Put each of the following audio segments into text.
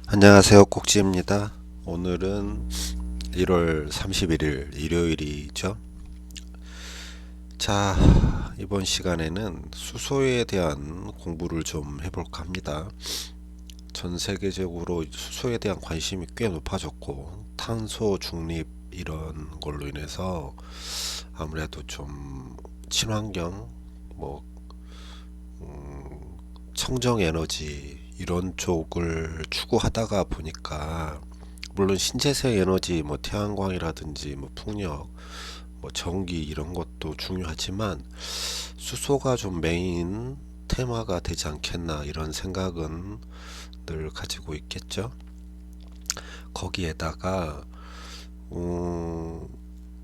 안녕하세요. 꼭지입니다. 오늘은 1월 31일 일요일이죠. 자, 이번 시간에는 수소에 대한 공부를 좀 해볼까 합니다. 전 세계적으로 수소에 대한 관심이 꽤 높아졌고, 탄소 중립 이런 걸로 인해서 아무래도 좀 친환경, 뭐 청정 에너지 이런 쪽을 추구하다가 보니까, 물론 신재생 에너지 뭐 태양광이라든지 뭐 풍력 뭐 전기 이런 것도 중요하지만 수소가 좀 메인 테마가 되지 않겠나 이런 생각은 늘 가지고 있겠죠. 거기에다가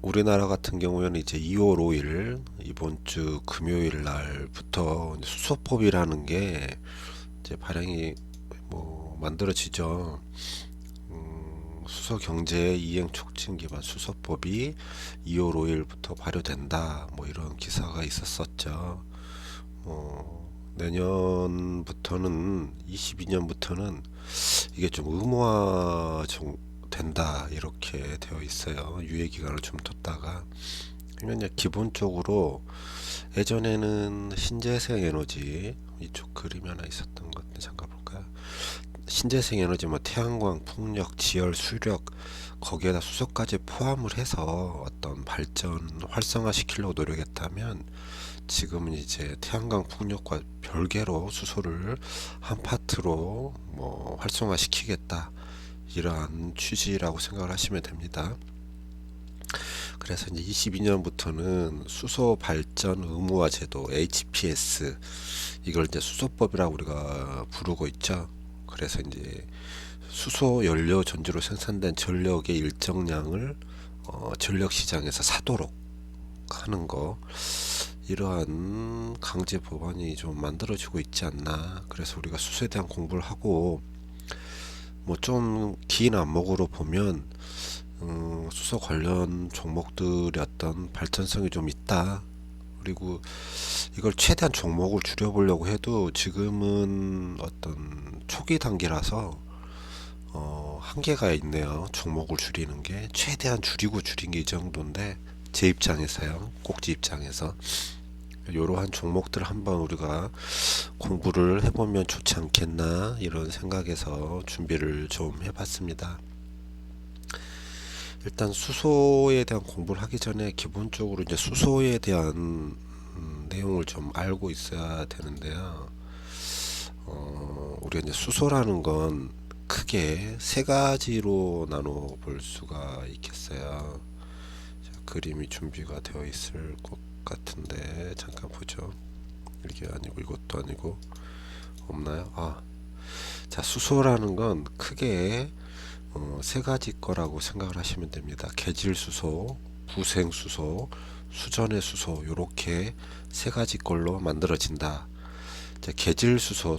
우리나라 같은 경우에는 이제 2월 5일 이번 주 금요일 날부터 수소법이라는 게 이제 발행이 뭐 만들어지죠. 수소 경제 이행 촉진 기반 수소법이 2월 5일부터 발효된다. 뭐 이런 기사가 있었었죠. 내년부터는 22년부터는 이게 좀 의무화 된다 이렇게 되어 있어요. 유예 기간을 좀 뒀다가. 그러면 기본적으로 예전에는 신재생 에너지 이쪽 그림이 하나 있었던 것 같은데 잠깐 볼까요? 신재생 에너지 뭐 태양광, 풍력, 지열, 수력 거기에다 수소까지 포함을 해서 어떤 발전 활성화 시키려고 노력했다면 지금은 이제 태양광, 풍력과 별개로 수소를 한 파트로 뭐 활성화 시키겠다 이러한 취지라고 생각을 하시면 됩니다. 그래서 이제 22년부터는 수소 발전 의무화 제도 HPS 이걸 이제 수소법이라고 우리가 부르고 있죠. 그래서 이제 수소 연료 전지로 생산된 전력의 일정량을 전력 시장에서 사도록 하는 거 이러한 강제 법안이 좀 만들어지고 있지 않나. 그래서 우리가 수소에 대한 공부를 하고 뭐 좀 긴 안목으로 보면 수소 관련 종목들의 어떤 발전성이 좀 있다. 그리고 이걸 최대한 종목을 줄여보려고 해도 지금은 어떤 초기 단계라서 한계가 있네요. 종목을 줄이는 게 최대한 줄이고 줄인 게 이 정도인데 제 입장에서요. 꼭지 입장에서 이러한 종목들 한번 우리가 공부를 해보면 좋지 않겠나 이런 생각에서 준비를 좀 해봤습니다. 일단 수소에 대한 공부를 하기 전에 기본적으로 이제 수소에 대한 내용을 좀 알고 있어야 되는데요. 우리가 이제 수소라는 건 크게 세 가지로 나눠 볼 수가 있겠어요. 자, 그림이 준비가 되어 있을 것 같은데 잠깐 보죠. 이게 아니고 이것도 아니고 없나요? 자, 수소라는 건 크게 세 가지 거라고 생각을 하시면 됩니다. 계질 수소, 부생 수소, 수전의 수소 이렇게 세 가지 걸로 만들어진다. 계질 수소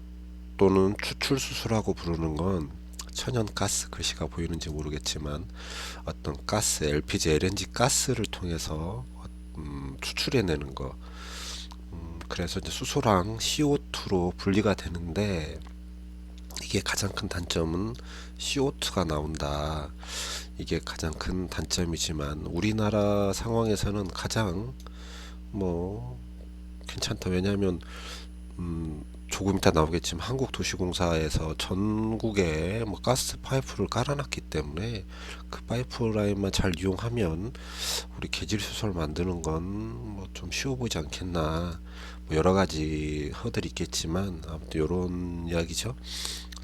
또는 추출 수소라고 부르는 건 천연가스 글씨가 보이는지 모르겠지만 어떤 가스, LPG, LNG 가스를 통해서 추출해내는 거. 그래서 이제 수소랑 CO2로 분리가 되는데 이게 가장 큰 단점은 CO2가 나온다. 이게 가장 큰 단점이지만 우리나라 상황에서는 가장 뭐 괜찮다. 왜냐하면 조금 이따 나오겠지만 한국도시공사에서 전국에 뭐 가스 파이프를 깔아놨기 때문에 그 파이프라인만 잘 이용하면 우리 계질수소를 만드는 건 뭐 좀 쉬워 보이지 않겠나. 뭐 여러 가지 허들이 있겠지만 아무튼 이런 이야기죠.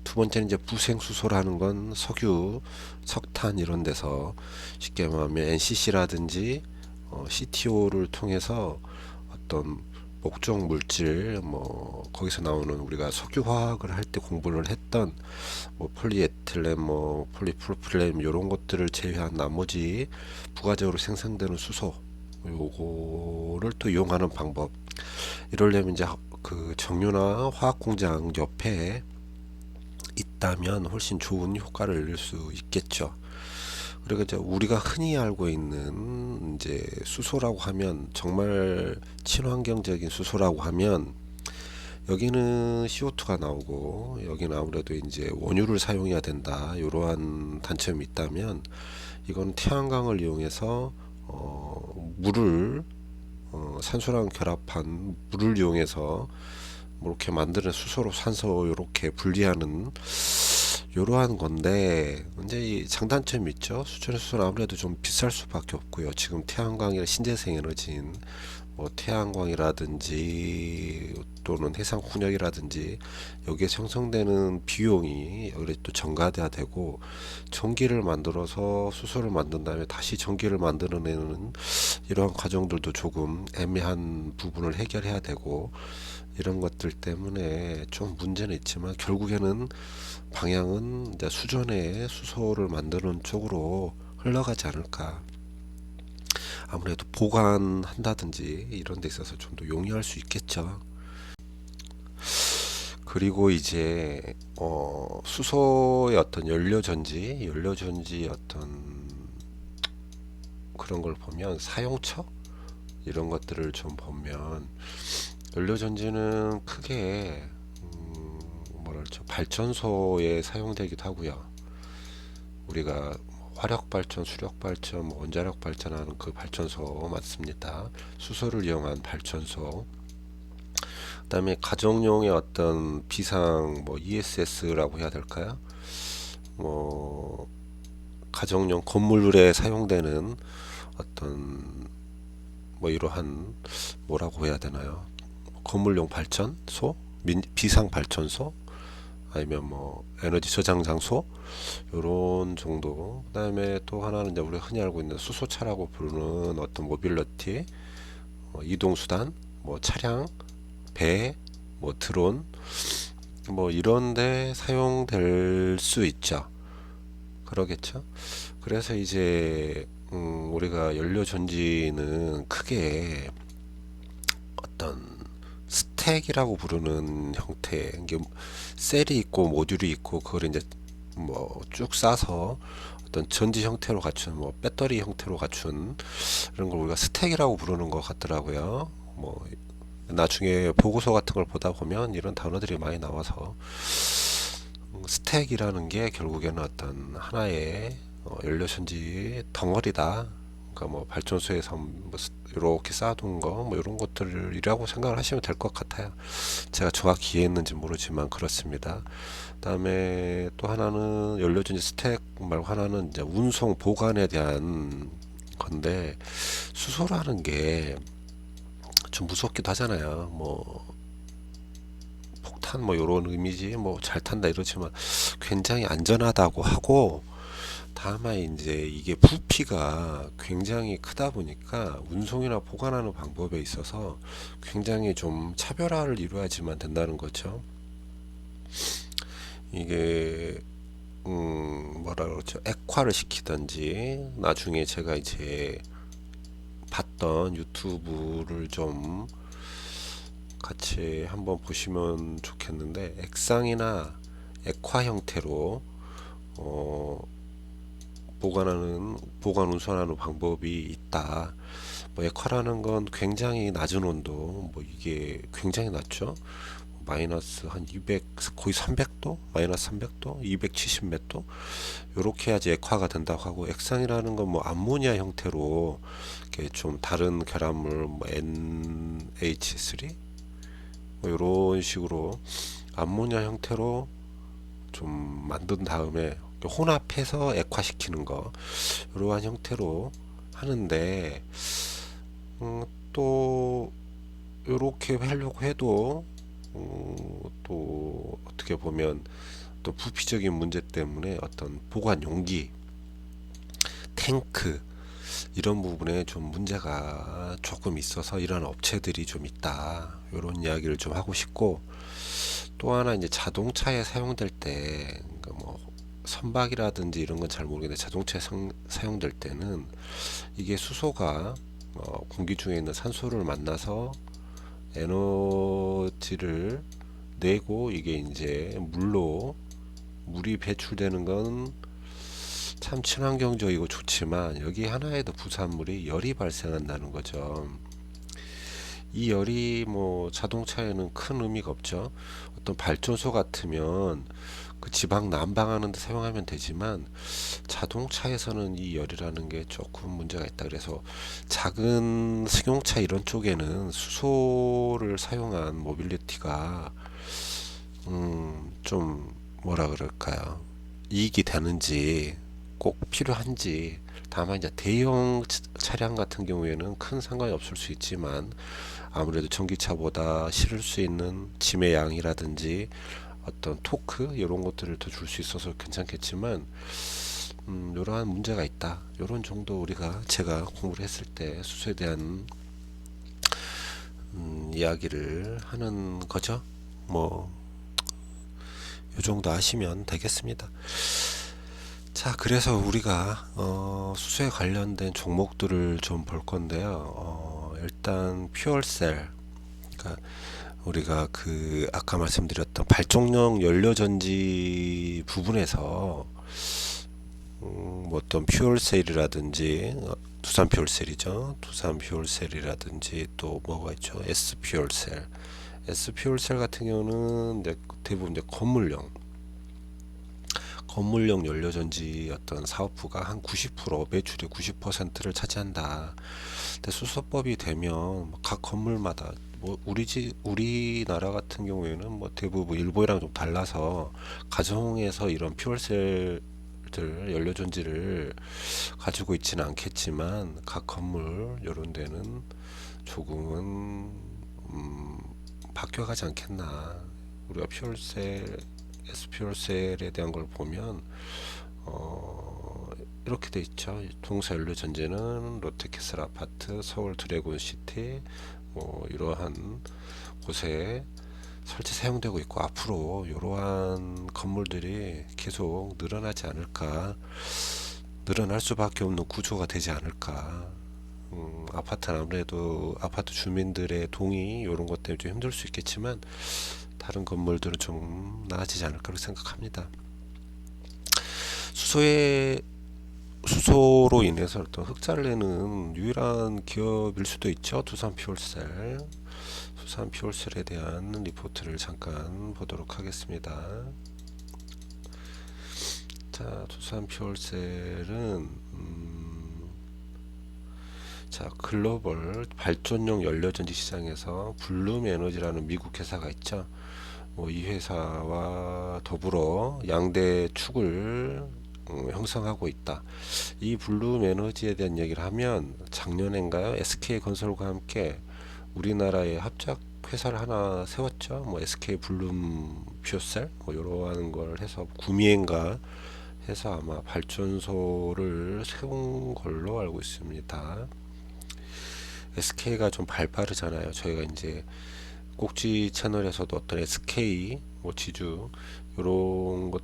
두 번째는 이제 부생수소라는 건 석유, 석탄 이런 데서 쉽게 말하면 NCC라든지 CTO를 통해서 어떤 목적 물질 뭐 거기서 나오는 우리가 석유화학을 할 때 공부를 했던 뭐 폴리에틸렌 뭐 폴리프로필렌 이런 것들을 제외한 나머지 부가적으로 생성되는 수소 요거를 또 이용하는 방법 이러려면 이제 그 정유나 화학 공장 옆에 있다면 훨씬 좋은 효과를 낼 수 있겠죠. 그리고 이제 우리가 흔히 알고 있는 이제 수소라고 하면 정말 친환경적인 수소라고 하면 여기는 CO2가 나오고 여기는 아무래도 이제 원유를 사용해야 된다. 이러한 단점이 있다면 이건 태양광을 이용해서 물을 산소랑 결합한 물을 이용해서 뭐 이렇게 만드는 수소로 산소 이렇게 분리하는 이러한 건데 이제 이 장단점이 있죠. 수천의 수소는 아무래도 좀 비쌀 수밖에 없고요. 지금 태양광이나 신재생 에너지인 뭐 태양광이라든지 또는 해상 훈역이라든지 여기에 형성되는 비용이 여기 또 전가돼야 되고 전기를 만들어서 수소를 만든 다음에 다시 전기를 만들어내는 이러한 과정들도 조금 애매한 부분을 해결해야 되고 이런 것들 때문에 좀 문제는 있지만 결국에는 방향은 이제 수전에 수소를 만드는 쪽으로 흘러가지 않을까. 아무래도 보관한다든지 이런 데 있어서 좀 더 용이할 수 있겠죠. 그리고 이제 수소의 어떤 연료전지 어떤 그런 걸 보면 사용처 이런 것들을 좀 보면 연료전지는 크게 뭐라 그러죠? 발전소에 사용되기도 하고요. 우리가 화력발전, 수력발전, 원자력발전하는 그 발전소 맞습니다. 수소를 이용한 발전소. 그다음에 가정용의 어떤 비상 뭐 ESS라고 해야 될까요? 뭐 가정용 건물에 사용되는 어떤 뭐 이러한 뭐라고 해야 되나요? 건물용 발전소, 비상 발전소, 아니면 뭐 에너지 저장 장소 요런 정도. 그다음에 또 하나는 이제 우리가 흔히 알고 있는 수소차라고 부르는 어떤 모빌리티, 이동 수단, 뭐 차량, 배, 뭐 드론, 뭐 이런데 사용될 수 있죠. 그러겠죠. 그래서 이제 우리가 연료 전지는 크게 어떤 스택이라고 부르는 형태, 이게 셀이 있고 모듈이 있고 그걸 이제 뭐 쭉 싸서 어떤 전지 형태로 갖춘 뭐 배터리 형태로 갖춘 이런 걸 우리가 스택이라고 부르는 것 같더라고요. 뭐 나중에 보고서 같은 걸 보다 보면 이런 단어들이 많이 나와서 스택이라는 게 결국에는 어떤 하나의 연료전지 덩어리다. 그러니까 뭐 발전소에서 뭐 이렇게 쌓아둔 거 뭐 이런 것들이라고 생각을 하시면 될 것 같아요. 제가 정확히 이해했는지 모르지만 그렇습니다. 그다음에 또 하나는 연료전지 스택 말고 하나는 이제 운송 보관에 대한 건데 수소라는 게 좀 무섭기도 하잖아요. 뭐 폭탄 뭐 이런 의미지 뭐 잘 탄다 이러지만 굉장히 안전하다고 하고 다만 이제 이게 부피가 굉장히 크다 보니까 운송이나 보관하는 방법에 있어서 굉장히 좀 차별화를 이루어야지만 된다는 거죠. 이게 뭐라 그러죠? 액화를 시키든지 나중에 제가 이제 봤던 유튜브를 좀 같이 한번 보시면 좋겠는데 액상이나 액화 형태로 어, 보관 운송하는 방법이 있다. 뭐 액화라는 건 굉장히 낮은 온도, 뭐 이게 굉장히 낮죠. 마이너스 한 200, 거의 300도, 마이너스 300도, 270 몇 도, 요렇게 해야지 액화가 된다고 하고, 액상이라는 건 뭐 암모니아 형태로 이렇게 좀 다른 결합물, 뭐 NH3, 뭐 이런 식으로 암모니아 형태로 좀 만든 다음에 혼합해서 액화시키는 거 이러한 형태로 하는데 또 이렇게 하려고 해도 또 어떻게 보면 또 부피적인 문제 때문에 어떤 보관 용기, 탱크 이런 부분에 좀 문제가 조금 있어서 이런 업체들이 좀 있다. 이런 이야기를 좀 하고 싶고 또 하나 이제 자동차에 사용될 때 그러니까 뭐 선박이라든지 이런 건 잘 모르겠는데 자동차에 사용될 때는 이게 수소가 공기 중에 있는 산소를 만나서 에너지를 내고 이게 이제 물이 배출되는 건 참 친환경적이고 좋지만 여기 하나의 더 부산물이 열이 발생한다는 거죠. 이 열이 뭐 자동차에는 큰 의미가 없죠. 어떤 발전소 같으면 그 지방 난방하는 데 사용하면 되지만 자동차에서는 이 열이라는 게 조금 문제가 있다. 그래서 작은 승용차 이런 쪽에는 수소를 사용한 모빌리티가 좀 뭐라 그럴까요? 이익이 되는지 꼭 필요한지. 다만 이제 대형 차량 같은 경우에는 큰 상관이 없을 수 있지만 아무래도 전기차보다 실을 수 있는 짐의 양이라든지 어떤 토크 이런 것들을 더 줄 수 있어서 괜찮겠지만 이러한 문제가 있다. 이런 정도 우리가 제가 공부를 했을 때 수소에 대한 이야기를 하는 거죠. 뭐 이 정도 아시면 되겠습니다. 자, 그래서 우리가 수소에 관련된 종목들을 좀 볼 건데요. 일단 퓨얼셀, 그러니까 우리가 그 아까 말씀드렸던 발전용 연료전지 부분에서 뭐 어떤 퓨얼셀이라든지 두산 퓨얼셀이죠. 두산 퓨얼셀이라든지 또 뭐가 있죠? S 퓨얼셀. S 퓨얼셀 같은 경우는 대부분 이제 건물용 연료전지 어떤 사업부가 한 90% 매출의 90%를 차지한다. 근데 수소법이 되면 각 건물마다 뭐 우리나라 같은 경우에는 뭐 대부분 일본이랑 좀 달라서 가정에서 이런 퓨얼셀들 연료전지를 가지고 있지는 않겠지만 각 건물 이런 데는 조금은 바뀌어가지 않겠나. 우리가 퓨얼셀 S퓨얼셀에 대한 걸 보면 이렇게 돼 있죠. 동사 연료전지는 롯데캐슬 아파트, 서울 드래곤시티 뭐 이러한 곳에 설치 사용되고 있고 앞으로 이러한 건물들이 계속 늘어나지 않을까, 늘어날 수밖에 없는 구조가 되지 않을까. 아파트는 아무래도 아파트 주민들의 동의 이런 것 때문에 좀 힘들 수 있겠지만 다른 건물들은 좀 나아지지 않을까 생각합니다. 수소에 수소로 인해서 어떤 흑자를 내는 유일한 기업일 수도 있죠. 두산 퓨얼셀. 두산 퓨얼셀에 대한 리포트를 잠깐 보도록 하겠습니다. 자, 두산 퓨얼셀은 자, 글로벌 발전용 연료전지 시장에서 블룸 에너지라는 미국 회사가 있죠. 뭐 이 회사와 더불어 양대 축을 형성하고 있다. 이 블룸 에너지에 대한 얘기를 하면 작년엔가요? SK 건설과 함께 우리나라에 합작 회사를 하나 세웠죠. 뭐 SK 블룸 퓨어셀 뭐 이러한 걸 해서 구미엔가 해서 아마 발전소를 세운 걸로 알고 있습니다. SK가 좀 발빠르잖아요. 저희가 이제 꼭지 채널에서도 어떤 SK 뭐 지주 요런 것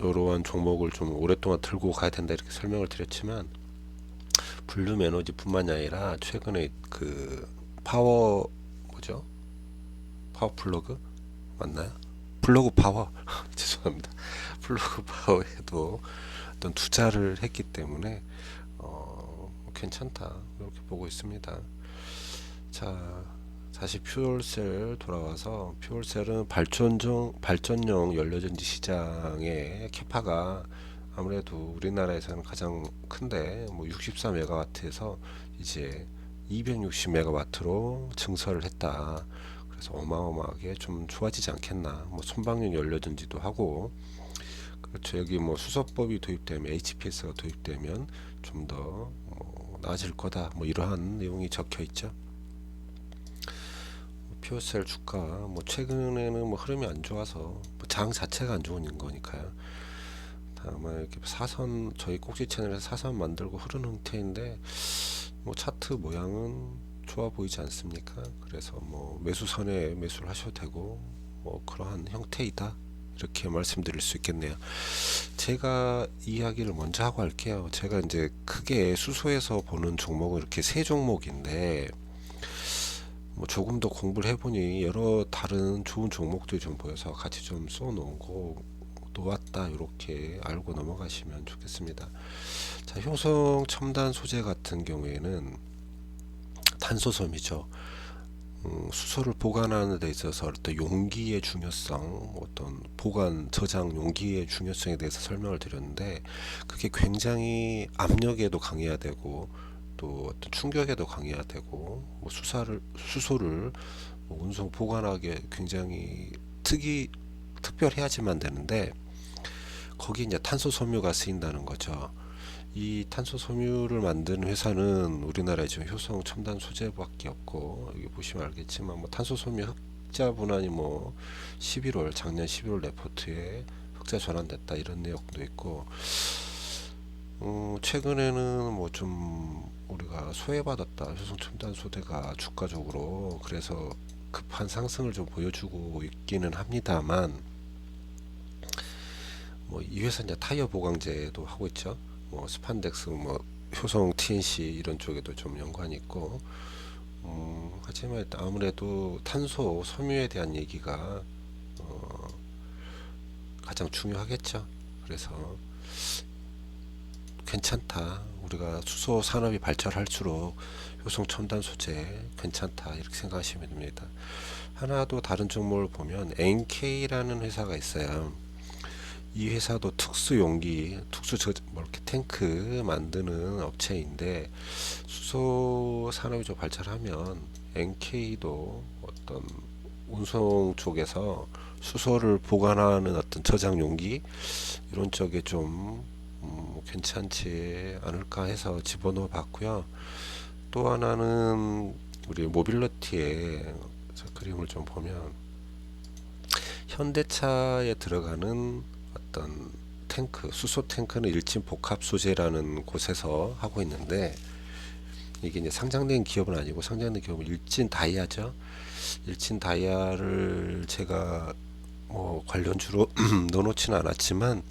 요러한 종목을 좀 오랫동안 들고 가야 된다 이렇게 설명을 드렸지만 블룸 에너지뿐만이 아니라 최근에 그 파워 뭐죠? 파워 플러그 맞나요? 플러그 파워 죄송합니다. 플러그 파워에도 어떤 투자를 했기 때문에 괜찮다 이렇게 보고 있습니다. 자, 다시 퓨얼셀 돌아와서 퓨얼셀은 발전용 연료전지 시장의 캐파가 아무래도 우리나라에서는 가장 큰데 뭐 64메가와트에서 이제 260메가와트로 증설을 했다. 그래서 어마어마하게 좀 좋아지지 않겠나. 뭐 손방용 연료전지도 하고 그렇죠. 여기 뭐 수소법이 도입되면 HPS가 도입되면 좀 더 나아질 거다. 뭐 이러한 내용이 적혀 있죠. 퓨어셀 주가 뭐 최근에는 뭐 흐름이 안 좋아서 뭐장 자체가 안 좋은 거니까요. 다만 이렇게 사선 저희 꼭지 채널에서 사선 만들고 흐르는 형태인데 뭐 차트 모양은 좋아 보이지 않습니까? 그래서 뭐 매수선에 매수를 하셔도 되고 뭐 그러한 형태이다 이렇게 말씀드릴 수 있겠네요. 제가 이야기를 먼저 하고 할게요. 제가 이제 크게 수소에서 보는 종목은 이렇게 세 종목인데 뭐 조금 더 공부를 해보니 여러 다른 좋은 종목들이 좀 보여서 같이 좀 써놓고 놓았다 이렇게 알고 넘어가시면 좋겠습니다. 자, 효성 첨단 소재 같은 경우에는 탄소섬이죠. 수소를 보관하는 데 있어서 어떤 용기의 중요성, 어떤 보관, 저장 용기의 중요성에 대해서 설명을 드렸는데, 그게 굉장히 압력에도 강해야 되고 또 어떤 충격에도 강해야 되고, 뭐 수소를 뭐 운송 보관하기에 굉장히 특별해야지만 되는데, 거기 이제 탄소 섬유가 쓰인다는 거죠. 이 탄소 섬유를 만드는 회사는 우리나라에 지금 효성 첨단 소재밖에 없고, 여기 보시면 알겠지만 뭐 탄소 섬유 흑자 분할이 뭐 11월 작년 11월 레포트에 흑자 전환됐다 이런 내용도 있고, 최근에는 뭐 좀 우리가 소외받았다 효성 첨단 소재가 주가적으로, 그래서 급한 상승을 좀 보여주고 있기는 합니다만, 뭐 이 회사 이제 타이어 보강제도 하고 있죠. 뭐 스판덱스, 뭐 효성 TNC 이런 쪽에도 좀 연관이 있고, 하지만 일단 아무래도 탄소 섬유에 대한 얘기가 가장 중요하겠죠. 그래서 괜찮다. 우리가 수소 산업이 발전할수록 효성 첨단 소재 괜찮다 이렇게 생각하시면 됩니다. 하나 더 다른 종목을 보면 NK라는 회사가 있어요. 이 회사도 특수 용기, 뭐 이렇게 탱크 만드는 업체인데, 수소 산업이 좀 발전하면 NK도 어떤 운송 쪽에서 수소를 보관하는 어떤 저장 용기 이런 쪽에 좀 괜찮지 않을까 해서 집어넣어 봤고요. 또 하나는 우리 모빌리티의 그림을 좀 보면, 현대차에 들어가는 어떤 탱크, 수소 탱크는 일진 복합 소재라는 곳에서 하고 있는데, 이게 이제 상장된 기업은 아니고 상장된 기업은 일진 다이아죠. 일진 다이아를 제가 뭐 관련주로 넣어놓지는 않았지만,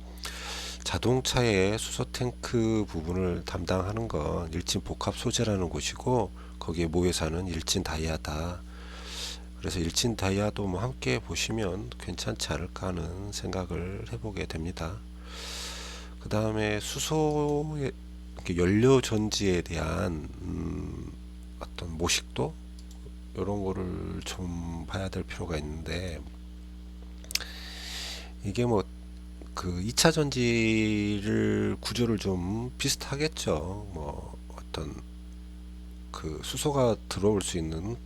자동차의 수소 탱크 부분을 담당하는 건 일진 복합 소재라는 곳이고, 거기에 모회사는 일진 다이아다. 그래서 일진 다이아도 뭐 함께 보시면 괜찮지 않을까 하는 생각을 해보게 됩니다. 그 다음에 수소의 연료 전지에 대한 어떤 모식도 이런 거를 좀 봐야 될 필요가 있는데, 이게 뭐 그 2차 전지를 구조를 좀 비슷하겠죠. 뭐 어떤 그 수소가 들어올 수 있는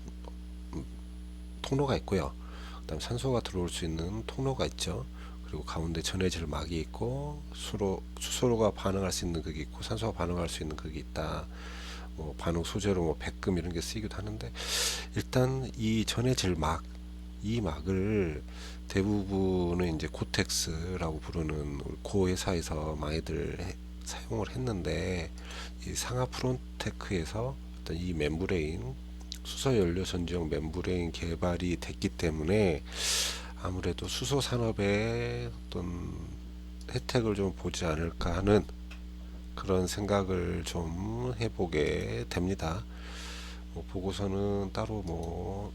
통로가 있고요. 그다음 산소가 들어올 수 있는 통로가 있죠. 그리고 가운데 전해질 막이 있고, 수소가 반응할 수 있는 극이 있고, 산소가 반응할 수 있는 극이 있다. 뭐 반응 소재로 뭐 백금 이런 게 쓰이기도 하는데, 일단 이 전해질 막, 이 막을 대부분은 이제 고텍스라고 부르는 고 회사에서 많이들 사용을 했는데, 이 상하 프론테크에서 어떤 이 멤브레인 수소 연료 전지용 멤브레인 개발이 됐기 때문에, 아무래도 수소 산업에 어떤 혜택을 좀 보지 않을까 하는 그런 생각을 좀 해보게 됩니다. 뭐 보고서는 따로 뭐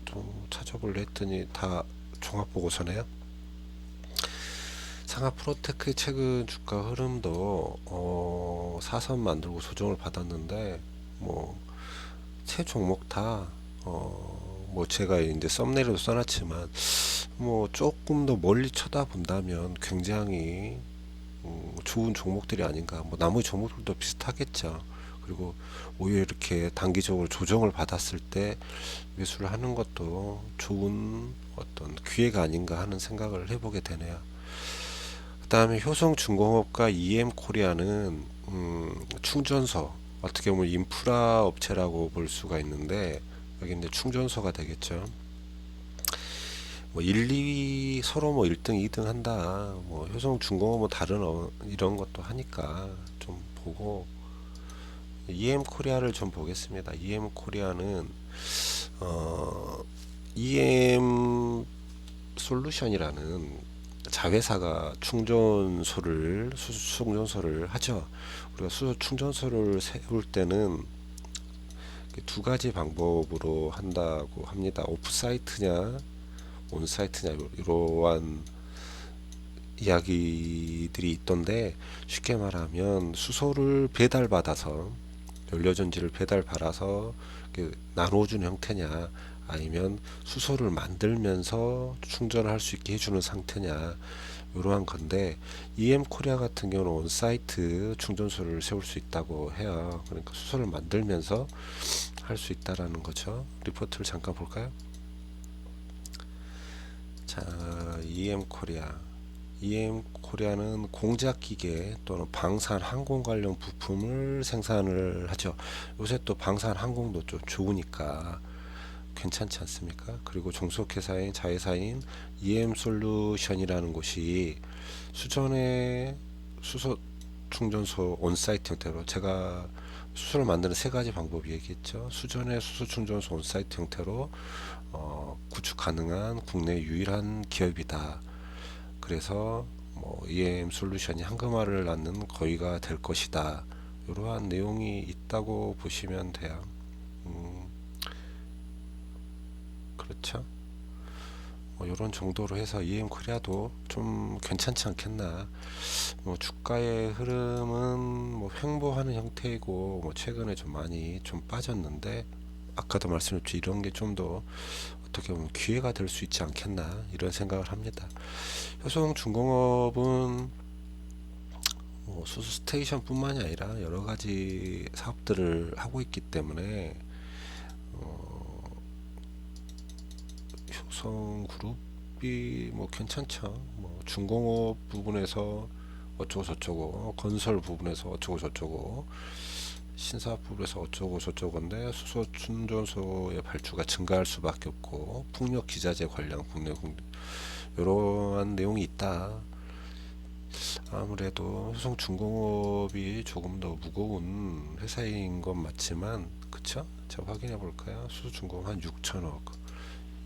좀 찾아볼래 했더니 다 종합 보고서네요. 상하 프로테크의 최근 주가 흐름도 사선 만들고 조정을 받았는데, 뭐 세 종목 다 뭐 제가 이제 썸네일도 써놨지만, 뭐 조금 더 멀리 쳐다본다면 굉장히 좋은 종목들이 아닌가. 뭐 나머지 종목들도 비슷하겠죠. 그리고 오히려 이렇게 단기적으로 조정을 받았을 때 매수를 하는 것도 좋은 어떤 기회가 아닌가 하는 생각을 해보게 되네요. 그 다음에 효성중공업과 EM코리아는 충전소, 어떻게 보면 인프라 업체라고 볼 수가 있는데, 여기 이제 충전소가 되겠죠. 뭐 1, 2위 서로 뭐 1등, 2등 한다. 뭐 효성중공업은 다른 이런 것도 하니까 좀 보고, EM코리아를 좀 보겠습니다. EM코리아는 EM 솔루션이라는 자회사가 충전소를 하죠. 우리가 충전소를 세울 때는 두 가지 방법으로 한다고 합니다. 오프사이트냐 온사이트냐, 이러한 이야기들이 있던데, 쉽게 말하면 수소를 배달받아서 연료전지를 배달 받아서 나눠주는 형태냐, 아니면 수소를 만들면서 충전할 수 있게 해주는 상태냐, 이러한 건데, EM 코리아 같은 경우는 온사이트 충전소를 세울 수 있다고 해요. 그러니까 수소를 만들면서 할 수 있다라는 거죠. 리포트를 잠깐 볼까요? 자, EM 코리아. EM 코리아는 공작기계 또는 방산 항공 관련 부품을 생산을 하죠. 요새 또 방산 항공도 좀 좋으니까 괜찮지 않습니까? 그리고 종속회사인 자회사인 EM 솔루션이라는 곳이 수전의 수소 충전소 온사이트 형태로, 제가 수소를 만드는 세 가지 방법 얘기했죠. 수전의 수소 충전소 온사이트 형태로 구축 가능한 국내 유일한 기업이다. 그래서 뭐 EM 솔루션이 한금화를 낳는 거위가 될 것이다. 이러한 내용이 있다고 보시면 돼요. 그렇죠. 이런 정도로 해서 EM 코리아도 좀 괜찮지 않겠나. 주가의 흐름은 횡보하는 형태이고, 최근에 좀 많이 좀 빠졌는데, 아까도 말씀드렸죠. 이런 게 좀 더 어떻게 보면 기회가 될 수 있지 않겠나, 이런 생각을 합니다. 효성중공업은 수소 스테이션 뿐만이 아니라 여러 가지 사업들을 하고 있기 때문에 효성그룹이 괜찮죠. 중공업 부분에서 어쩌고 저쩌고, 건설 부분에서 어쩌고 저쩌고, 신사업 부분에서 어쩌고 저쩌고인데, 수소 충전소의 발주가 증가할 수밖에 없고, 풍력 기자재 관련 국내 이러한 내용이 있다. 아무래도 효성중공업이 조금 더 무거운 회사인 건 맞지만, 그쵸? 제가 확인해 볼까요? 수소중공업 한 6천억,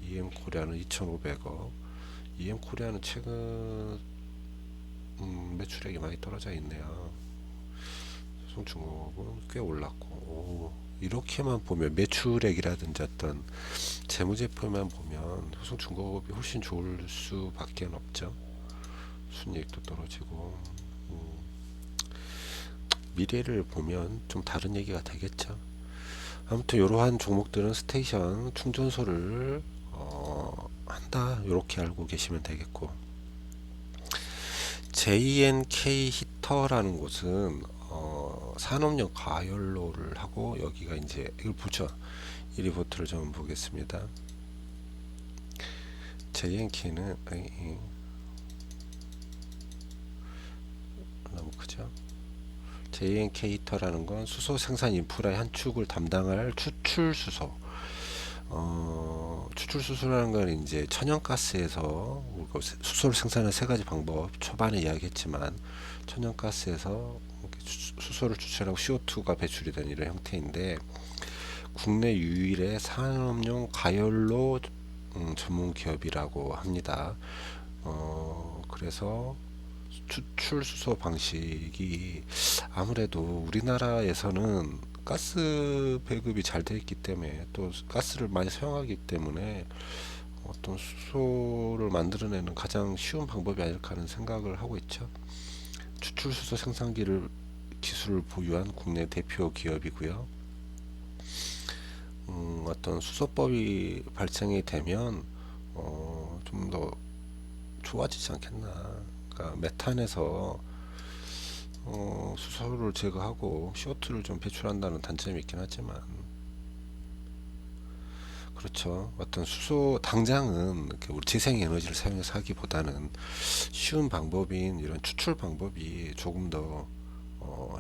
EM코리아는 2,500억. EM코리아는 최근 매출액이 많이 떨어져 있네요. 효성중공업은 꽤 올랐고, 이렇게만 보면 매출액이라든지 어떤 재무제표만 보면 효성중공업이 훨씬 좋을 수밖에 없죠. 순이익도 떨어지고. 미래를 보면 좀 다른 얘기가 되겠죠. 아무튼 이러한 종목들은 스테이션 충전소를 한다, 이렇게 알고 계시면 되겠고, JNK 히터라는 곳은 산업용 가열로를 하고, 여기가 이제 이걸 보죠. 이 리포트를 좀 보겠습니다. JNK는 너무 크죠. JNK 히터라는 건 수소 생산 인프라의 한 축을 담당할 추출 수소. 추출 수소라는 건 이제 천연가스에서, 수소를 생산하는 세 가지 방법 초반에 이야기했지만, 천연가스에서 수소를 추출하고 CO2가 배출이 되는 이런 형태인데, 국내 유일의 산업용 가열로 전문 기업이라고 합니다. 그래서 추출 수소 방식이 아무래도 우리나라에서는 가스 배급이 잘 되어 있기 때문에, 또 가스를 많이 사용하기 때문에 어떤 수소를 만들어내는 가장 쉬운 방법이 아닐까 하는 생각을 하고 있죠. 추출 수소 생산기를 기술을 보유한 국내 대표 기업이고요. 어떤 수소법이 발생이 되면 좀 더 좋아지지 않겠나. 그러니까 메탄에서 수소를 제거하고 CO2를 좀 배출한다는 단점이 있긴 하지만, 그렇죠. 어떤 수소 당장은 우리 재생에너지를 사용해서 하기보다는 쉬운 방법인 이런 추출 방법이 조금 더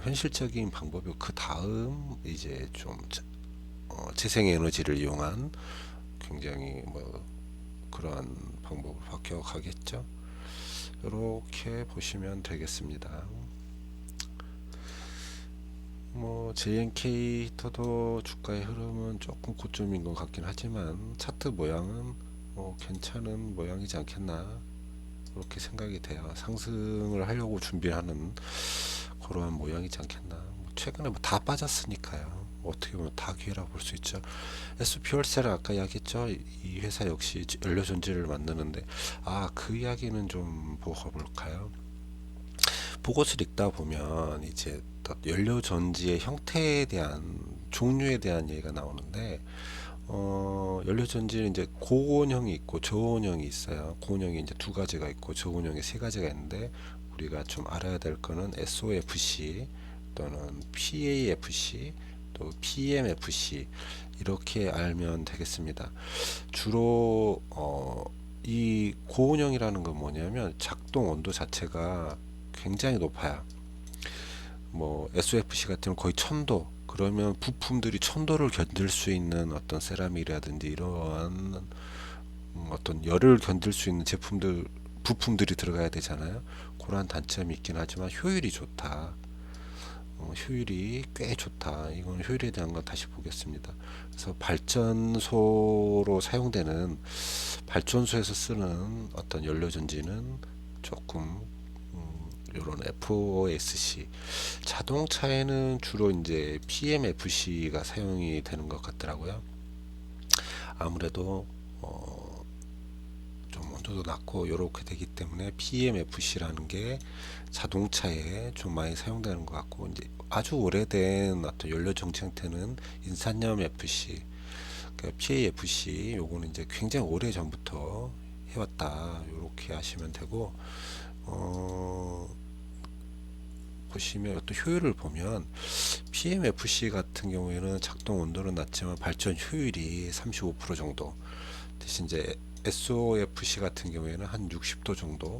현실적인 방법이고, 그 다음 이제 좀 재생에너지를 이용한 굉장히 그러한 방법을 바뀌어가겠죠. 이렇게 보시면 되겠습니다. JNK 히터도 주가의 흐름은 조금 고점인 것 같긴 하지만, 차트 모양은 괜찮은 모양이지 않겠나, 이렇게 생각이 돼요. 상승을 하려고 준비하는 그러한 모양이지 않겠나. 최근에 다 빠졌으니까요. 어떻게 보면 다 기회라고 볼 수 있죠. SP월셀은 아까 이야기했죠. 이 회사 역시 연료전지를 만드는데, 그 이야기는 좀 보고 볼까요? 보고서를 읽다 보면 이제 어떤 연료 전지의 형태에 대한 종류에 대한 얘기가 나오는데 연료 전지는 이제 고온형이 있고 저온형이 있어요. 고온형이 이제 두 가지가 있고 저온형이 세 가지가 있는데 우리가 좀 알아야 될 거는 SOFC 또는 PAFC 또 PMFC 이렇게 알면 되겠습니다. 주로 이 고온형이라는 건 뭐냐면 작동 온도 자체가 굉장히 높아요. 뭐 SOFC 같은 경우 거의 1000도 그러면 부품들이 1000도를 견딜 수 있는 어떤 세라믹이라든지 이러한 어떤 열을 견딜 수 있는 제품들 부품들이 들어가야 되잖아요. 그러한 단점이 있긴 하지만 효율이 좋다. 효율이 꽤 좋다. 이건 효율에 대한 건 다시 보겠습니다. 그래서 발전소로 사용되는 발전소에서 쓰는 어떤 연료전지는 조금 이런 FOSC 자동차에는 주로 이제 PMFC가 사용이 되는 것 같더라고요. 아무래도 좀 온도도 낮고 이렇게 되기 때문에 PMFC라는 게 자동차에 좀 많이 사용되는 것 같고 이제 아주 오래된 어떤 연료 정지 형태는 인산염 FC, 그러니까 PAFC 요거는 이제 굉장히 오래 전부터 해왔다 이렇게 아시면 되고 보시면 또 효율을 보면 PMFC 같은 경우에는 작동 온도는 낮지만 발전 효율이 35% 정도 대신 이제 SOFC 같은 경우에는 한 60도 정도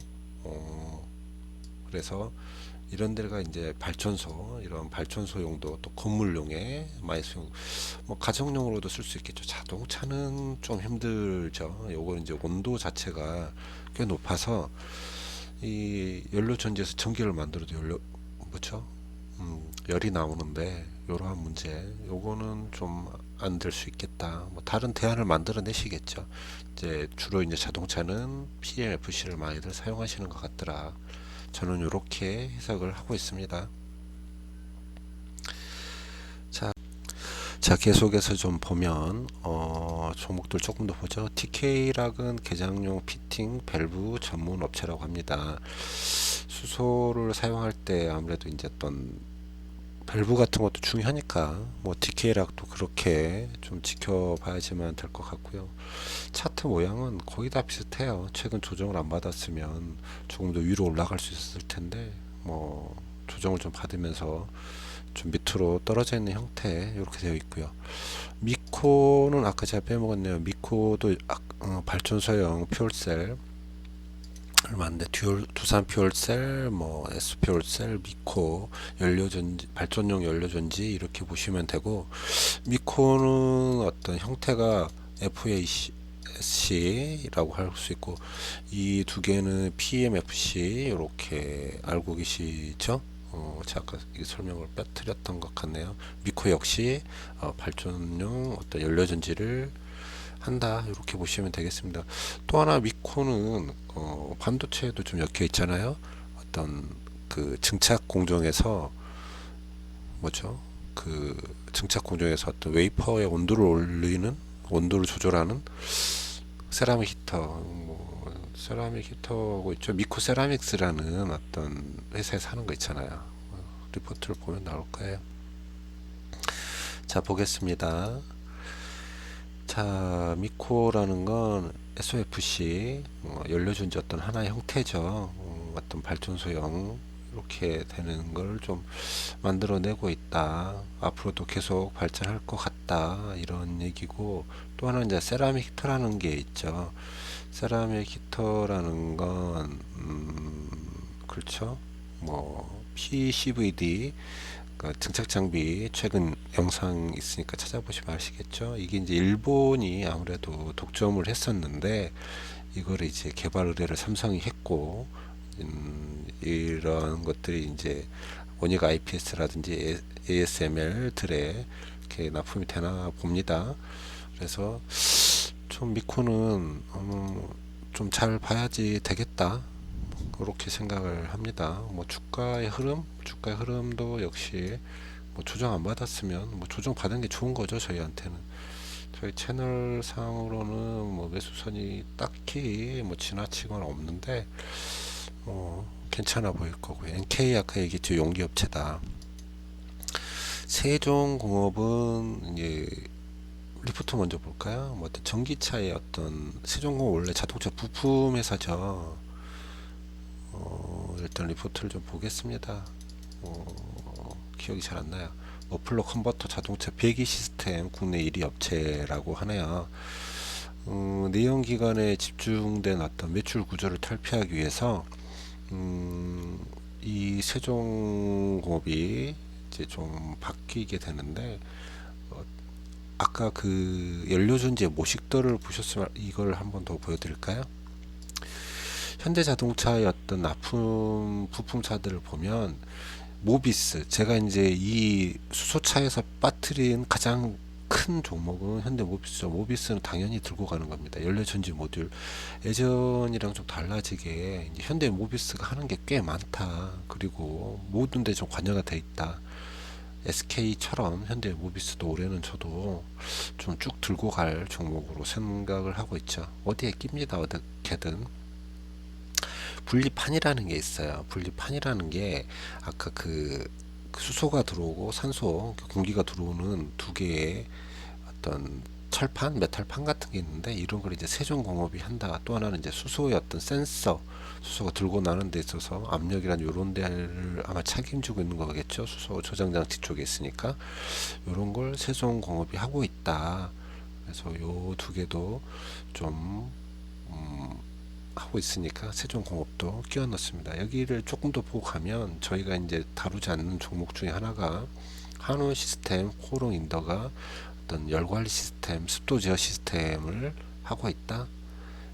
그래서 이런 데가 이제 발전소 이런 발전소 용도 또 건물용에 많이 쓰고 뭐 가정용으로도 쓸 수 있겠죠. 자동차는 좀 힘들죠. 요거는 이제 온도 자체가 꽤 높아서 이 연료 전지에서 전기를 만들어도 연료 뭐죠? 열이 나오는데 이러한 문제 요거는 좀 안 될 수 있겠다. 뭐 다른 대안을 만들어 내시겠죠. 이제 주로 이제 자동차는 PMFC를 많이들 사용하시는 것 같더라. 저는 이렇게 해석을 하고 있습니다. 자, 자 계속해서 좀 보면 종목들 조금 더 보죠. TK락은 개장용 피팅 밸브 전문 업체라고 합니다. 수소를 사용할 때 아무래도 이제 어떤 밸브 같은 것도 중요하니까 뭐 TK락도 그렇게 좀 지켜봐야지만 될 것 같고요. 차트 모양은 거의 다 비슷해요. 최근 조정을 안 받았으면 조금 더 위로 올라갈 수 있었을 텐데 뭐 조정을 좀 받으면서 좀 밑으로 떨어져 있는 형태 이렇게 되어 있고요. 미코는 아까 제가 빼먹었네요. 미코도 발전소형 퓨얼셀 얼마인데 두산 퓨얼셀, 뭐 S 퓨얼셀, 미코 연료전지 발전용 연료전지 이렇게 보시면 되고 미코는 어떤 형태가 FAC라고 할 수 있고 이 두 개는 PMFC 이렇게 알고 계시죠? 제가 아까 설명을 빼뜨렸던 것 같네요. 미코 역시 발전용 어떤 연료전지를 한다 이렇게 보시면 되겠습니다. 또 하나 미코는 반도체에도 좀 엮여 있잖아요. 어떤 그 증착 공정에서 뭐죠? 그 증착 공정에서 어떤 웨이퍼의 온도를 올리는 온도를 조절하는 세라믹 히터 세라믹 히터고 있죠. 미코 세라믹스라는 어떤 회사에 사는 거 있잖아요. 리포트를 보면 나올 거예요. 자 보겠습니다. 자 미코라는 건 SOFC 연료전지 어떤 하나의 형태죠. 어떤 발전소형 이렇게 되는 걸 좀 만들어내고 있다. 앞으로도 계속 발전할 것 같다. 이런 얘기고 또 하나 이제 세라믹 히터라는 게 있죠. 세라믹 히터라는 건 그렇죠. 뭐 PCVD 그러니까 증착 장비 최근 영상 있으니까 찾아보시면 아시겠죠. 이게 이제 일본이 아무래도 독점을 했었는데 이거를 이제 개발 의뢰를 삼성이 했고 이런 것들이 이제 원익 IPS라든지 ASML들에 이렇게 납품이 되나 봅니다. 그래서 좀 미코는 좀 잘 봐야지 되겠다. 그렇게 생각을 합니다. 뭐 주가의 흐름도 역시 뭐 조정 안 받았으면 뭐 조정 받은 게 좋은 거죠. 저희한테는 저희 채널 상으로는 뭐 매수선이 딱히 뭐 지나치거나 없는데 괜찮아 보일 거고요. NK 아까 얘기했죠. 용기업체다. 세종공업은 이제 리포트 먼저 볼까요? 뭐 어떤 전기차의 어떤 세종공업 원래 자동차 부품 회사죠. 일단 리포트를 좀 보겠습니다. 기억이 잘 안 나요. 머플러 컨버터 자동차 배기 시스템 국내 1위 업체라고 하네요. 내연기관에 집중된 어떤 매출 구조를 탈피하기 위해서 이 세종공업이 이제 좀 바뀌게 되는데, 아까 그 연료전지의 모식도를 보셨으면 이걸 한번 더 보여드릴까요? 현대자동차의 어떤 납품 부품사들을 보면 모비스, 제가 이제 이 수소차에서 빠뜨린 가장 큰 종목은 현대 모비스죠. 모비스는 당연히 들고 가는 겁니다. 연료전지 모듈. 예전이랑 좀 달라지게 이제 현대 모비스가 하는 게 꽤 많다. 그리고 모든 데 좀 관여가 돼 있다. SK처럼 현대 모비스도 올해는 저도 좀 쭉 들고 갈 종목으로 생각을 하고 있죠. 어디에 낍니다. 어떻게든. 분리판이라는 게 있어요. 분리판이라는 게 아까 그 수소가 들어오고 산소, 공기가 들어오는 두 개의 어떤 철판, 메탈판 같은 게 있는데, 이런 걸 이제 세종공업이 한다. 또 하나는 이제 수소의 어떤 센서, 수소가 들고 나는 데 있어서 압력이란 요런 데를 아마 책임지고 있는 거겠죠. 수소 저장 장치 쪽에 있으니까 요런 걸 세종공업이 하고 있다. 그래서 요 두 개도 좀 하고 있으니까 세종공업도 끼워 넣습니다. 여기를 조금 더 보고 가면 저희가 이제 다루지 않는 종목 중에 하나가 한우 시스템, 코롱 인더가 어떤 열 관리 시스템, 습도 제어 시스템을 하고 있다.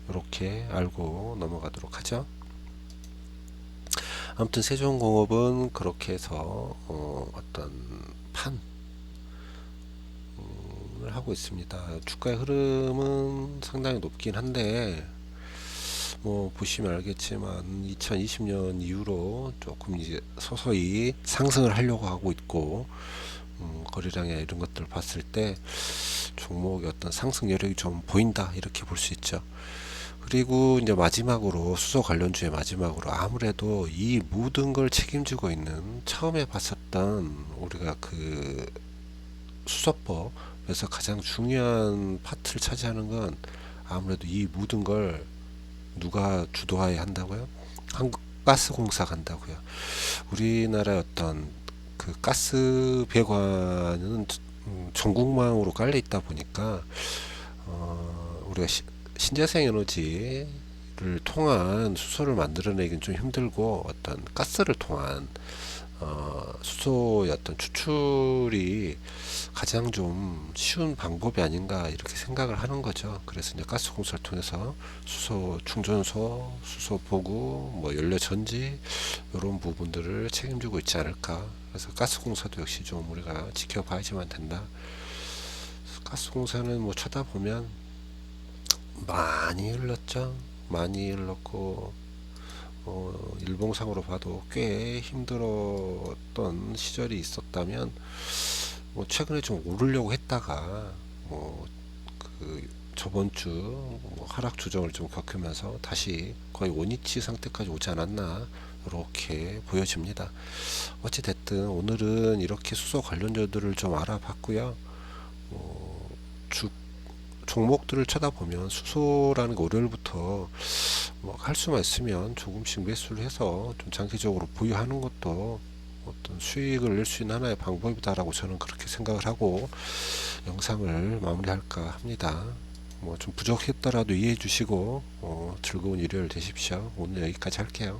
이렇게 알고 넘어가도록 하죠. 아무튼 세종공업은 그렇게 해서 어떤 판을 하고 있습니다. 주가의 흐름은 상당히 높긴 한데, 뭐 보시면 알겠지만 2020년 이후로 조금 이제 서서히 상승을 하려고 하고 있고, 거래량이나 이런 것들을 봤을 때 종목의 어떤 상승 여력이 좀 보인다, 이렇게 볼 수 있죠. 그리고 이제 마지막으로 수소 관련주의 마지막으로 아무래도 이 모든 걸 책임지고 있는, 처음에 봤었던 우리가 그 수소법에서 가장 중요한 파트를 차지하는 건 아무래도 이 모든 걸 누가 주도하에 한다고요? 한국가스공사가 한다고요. 우리나라의 어떤 그 가스 배관은 전국망으로 깔려 있다 보니까 우리가 신재생 에너지를 통한 수소를 만들어내기는 좀 힘들고, 어떤 가스를 통한 수소의 어떤 추출이 가장 좀 쉬운 방법이 아닌가, 이렇게 생각을 하는 거죠. 그래서 이제 가스공사를 통해서 수소 충전소, 수소 보구, 뭐 연료 전지 이런 부분들을 책임지고 있지 않을까. 그래서 가스공사도 역시 좀 우리가 지켜봐야지만 된다. 가스공사는 뭐 쳐다보면 많이 흘렀죠. 많이 흘렀고, 일봉상으로 봐도 꽤 힘들었던 시절이 있었다면, 뭐 최근에 좀 오르려고 했다가 뭐그 저번 주 하락 조정을 좀 겪으면서 다시 거의 원위치 상태까지 오지 않았나, 이렇게 보여집니다. 어찌 됐든 오늘은 이렇게 수소 관련주들을 좀 알아봤고요. 주 종목들을 쳐다보면 수소라는 게 월요일부터 뭐 할 수만 있으면 조금씩 매수를 해서 좀 장기적으로 보유하는 것도 어떤 수익을 낼 수 있는 하나의 방법이다라고 저는 그렇게 생각을 하고 영상을 마무리할까 합니다. 뭐 좀 부족했더라도 이해해 주시고 즐거운 일요일 되십시오. 오늘 여기까지 할게요.